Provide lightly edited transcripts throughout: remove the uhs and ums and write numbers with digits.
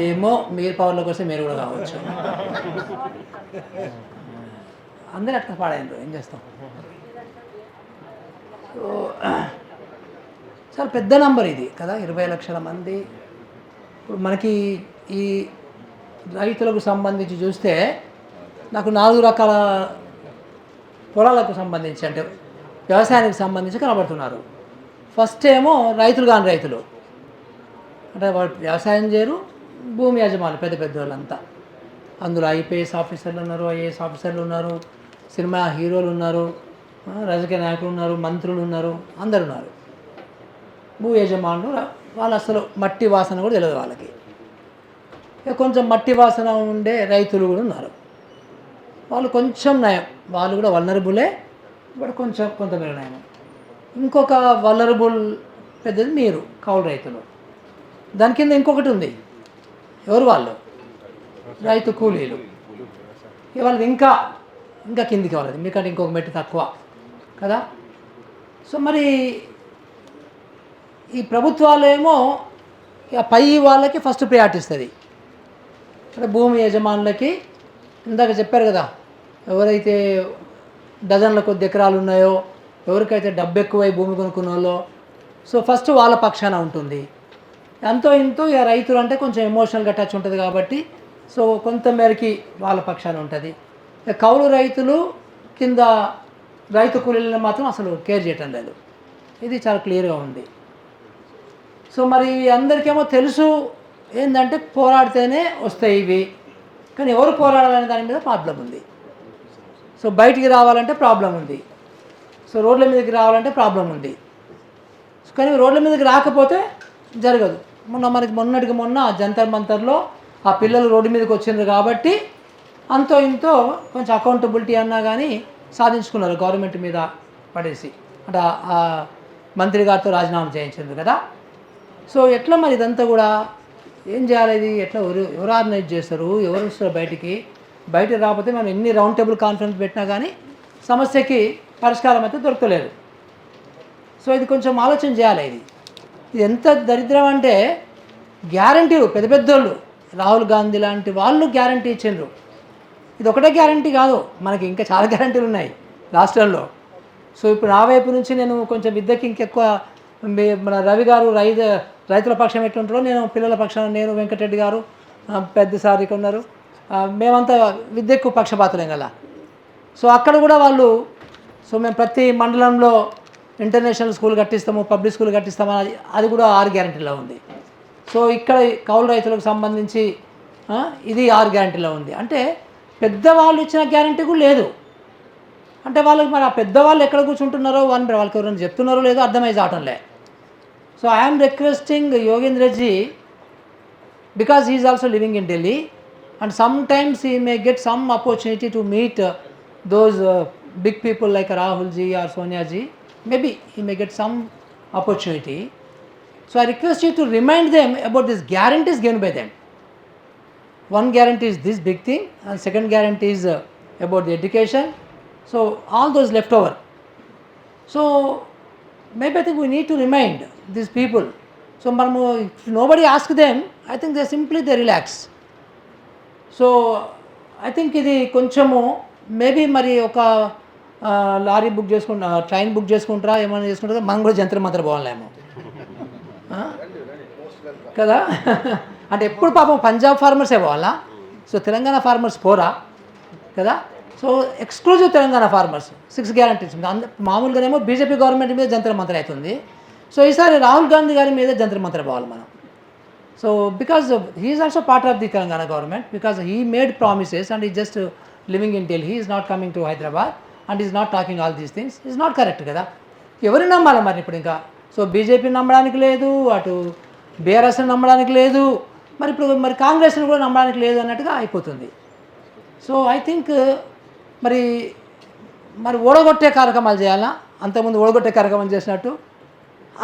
ఏమో మీరు పవర్లోకి వస్తే మీరు కూడా కావచ్చు. అందరూ అట్లా పాడైండ్రు, ఏం చేస్తాం. సో చాలా పెద్ద నంబర్ ఇది కదా, 20 లక్షల మంది. ఇప్పుడు మనకి ఈ రైతులకు సంబంధించి చూస్తే నాకు 4 రకాల పొలాలకు సంబంధించి, అంటే వ్యవసాయానికి సంబంధించి కనబడుతున్నారు. ఫస్ట్ ఏమో రైతులు కాని రైతులు, అంటే వాళ్ళు వ్యవసాయం చేయరు, భూమి యజమానులు పెద్ద పెద్ద వాళ్ళంతా. అందులో ఐపీఎస్ ఆఫీసర్లు ఉన్నారు, ఐఏఎస్ ఆఫీసర్లు ఉన్నారు, సినిమా హీరోలు ఉన్నారు, రాజకీయ నాయకులు ఉన్నారు, మంత్రులు ఉన్నారు, అందరు ఉన్నారు. భూ యజమానులు వాళ్ళు అసలు మట్టి వాసన కూడా తెలియదు వాళ్ళకి. కొంచెం మట్టి వాసన ఉండే రైతులు కూడా ఉన్నారు. వాళ్ళు కొంచెం నయం, వాళ్ళు కూడా వల్నరబులే, బట్ కొంతమేర నయం. ఇంకొక వల్నరబుల్ పెద్దది మీరు కౌలు రైతులు. దాని కింద ఇంకొకటి ఉంది, ఎవరు వాళ్ళు? రైతు కూలీలు. వాళ్ళది ఇంకా కిందికి వాళ్ళది, మీకంటే ఇంకొక మెట్టు తక్కువ కదా. సో మరి ఈ ప్రభుత్వాలేమో ఇక పై వాళ్ళకి ఫస్ట్ ప్రయారిటీ ఇస్తుంది. అంటే భూమి యజమానులకి ఇందాక చెప్పారు కదా, ఎవరైతే డజన్ల కొద్ది ఎకరాలు ఉన్నాయో, ఎవరికైతే డబ్బు ఎక్కువై భూమి కొనుక్కున్న వాళ్ళో, సో ఫస్ట్ వాళ్ళ పక్షాన ఉంటుంది. ఎంతో ఇంతో ఇక రైతులు అంటే కొంచెం ఎమోషనల్గా టచ్ ఉంటుంది కాబట్టి సో కొంతమేరకి వాళ్ళ పక్షాన ఉంటుంది. కౌలు రైతులు కింద రైతు కూలీలను మాత్రం అసలు కేర్ చేయటం లేదు. ఇది చాలా క్లియర్గా ఉంది. సో మరి అందరికేమో తెలుసు ఏంటంటే పోరాడితేనే వస్తాయి ఇవి, కానీ ఎవరు పోరాడాలనే దాని మీద ప్రాబ్లం ఉంది. సో బయటికి రావాలంటే ప్రాబ్లం ఉంది, సో రోడ్ల మీదకి రావాలంటే ప్రాబ్లం ఉంది. కానీ రోడ్ల మీదకి రాకపోతే జరగదు. మొన్నటికి మొన్న జంతర్ మంతర్లో ఆ పిల్లలు రోడ్డు మీదకి వచ్చిండ్రు కాబట్టి అంతో ఇంతో కొంచెం అకౌంటబిలిటీ అన్నా కానీ సాధించుకున్నారు గవర్నమెంట్ మీద పడేసి, అంటే ఆ మంత్రి గారితో రాజీనామా చేయించింది కదా. సో ఎట్లా మరి ఇదంతా కూడా ఏం చేయాలి, ఇది ఎట్లా ఎవరు ఆర్గనైజ్ చేస్తారు, ఎవరు వస్తారు బయట రాకపోతే మనం ఎన్ని రౌండ్ టేబుల్ కాన్ఫరెన్స్ పెట్టినా కానీ సమస్యకి పరిష్కారం అయితే దొరకలేదు. సో ఇది కొంచెం ఆలోచన చేయాలి. ఇది ఎంత దరిద్రం అంటే గ్యారంటీలు పెద్ద పెద్దోళ్ళు, రాహుల్ గాంధీ లాంటి వాళ్ళు గ్యారంటీ ఇచ్చిండ్రు. ఇది ఒకటే గ్యారంటీ కాదు, మనకి ఇంకా చాలా గ్యారంటీలు ఉన్నాయి రాష్ట్రాల్లో. సో ఇప్పుడు నా వైపు నుంచి నేను కొంచెం విద్యకి ఇంకెక్కువ, మన రవి గారు రైతుల పక్షం ఎట్లుంటారో, నేను పిల్లల పక్షం, నేను వెంకటరెడ్డి గారు పెద్ద సారికి ఉన్నారు, మేమంతా విద్యకు పక్షపాతులేం కదా. సో అక్కడ కూడా వాళ్ళు, సో మేము ప్రతి మండలంలో ఇంటర్నేషనల్ స్కూల్ కట్టిస్తాము, పబ్లిక్ స్కూల్ కట్టిస్తాము, అది కూడా 6 గ్యారంటీలో ఉంది. సో ఇక్కడ కౌలు రైతులకు సంబంధించి ఇది 6 గ్యారంటీలో ఉంది. అంటే పెద్దవాళ్ళు ఇచ్చిన గ్యారంటీ కూడా లేదు. అంటే వాళ్ళకి మరి ఆ పెద్దవాళ్ళు ఎక్కడ కూర్చుంటున్నారో వాళ్ళకి ఎవరైనా చెప్తున్నారో లేదో అర్థమై చావటంలే. So I'm requesting Yogendraji, because he is also living in Delhi and sometimes he may get some opportunity to meet those big people like Rahul ji or Sonia ji. Maybe he may get some opportunity. So I request you to remind them about this guarantees given by them. One guarantee is this big thing and second guarantee is about the education. So all those left over. So maybe I think we need to remind these people. So if nobody asks them, I think they relax. So I think ఇది కొంచెము maybe మరి ఒక lorry book చేసుకుంటా, train book చేసుకుంటారా, ఏమైనా చేసుకుంటారా, మనం కూడా జంతర్ మంతర్ పోవాలేమో కదా. అంటే ఎప్పుడు పాపం పంజాబ్ ఫార్మర్సే పోవాలా, సో తెలంగాణ ఫార్మర్స్ పోరా కదా. So exclusive Telangana farmers 6 guarantees మామూలుగానేమో బీజేపీ గవర్నమెంట్ మీద జంతర్ మంతర్ అవుతుంది. సో ఈసారి రాహుల్ గాంధీ గారి మీద జంతర్ మంతర్ పోవాలి మనం. So because he is also part of the Telangana government, because he made promises and he just living in Delhi, is not coming to Hyderabad and is not talking all these things. Is not correct కదా. ఎవరిని నమ్మాలి మరి ఇప్పుడు ఇంకా? So బీజేపీని నమ్మడానికి లేదు, అటు బీఆర్ఎస్ని నమ్మడానికి లేదు, మరి కాంగ్రెస్ని కూడా నమ్మడానికి లేదు అన్నట్టుగా అయిపోతుంది. సో ఐ థింక్ మరి ఓడగొట్టే కార్యక్రమాలు చేయాలా, అంతకుముందు ఓడగొట్టే కార్యక్రమం చేసినట్టు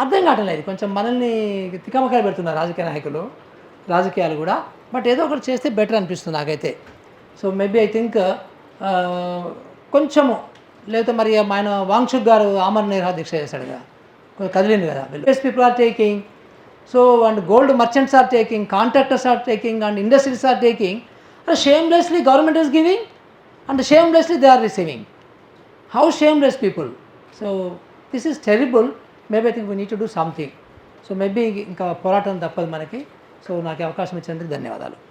అర్థం కావట్లేదు. కొంచెం మనల్ని తికమకాయలు పెడుతున్నారు రాజకీయ నాయకులు, రాజకీయాలు కూడా. బట్ ఏదో ఒకటి చేస్తే బెటర్ అనిపిస్తుంది నాకైతే. సో మేబీ ఐ థింక్ కొంచెము, లేకపోతే మరి ఆయన వాంగ్చుక్ గారు ఆమరణ నిరాహార దీక్ష చేశాడు కదా, కదిలింది కదా. People are taking So, and gold merchants are taking, contractors are taking, and industries are taking. And shamelessly government is giving, and shamelessly they are receiving. How shameless people. So, this is terrible. Maybe I think we need to do something. So, maybe ఇంకా పోరాటం తప్పదు మనకి. So, నాకు అవకాశం ఇచ్చినందుకు ధన్యవాదాలు.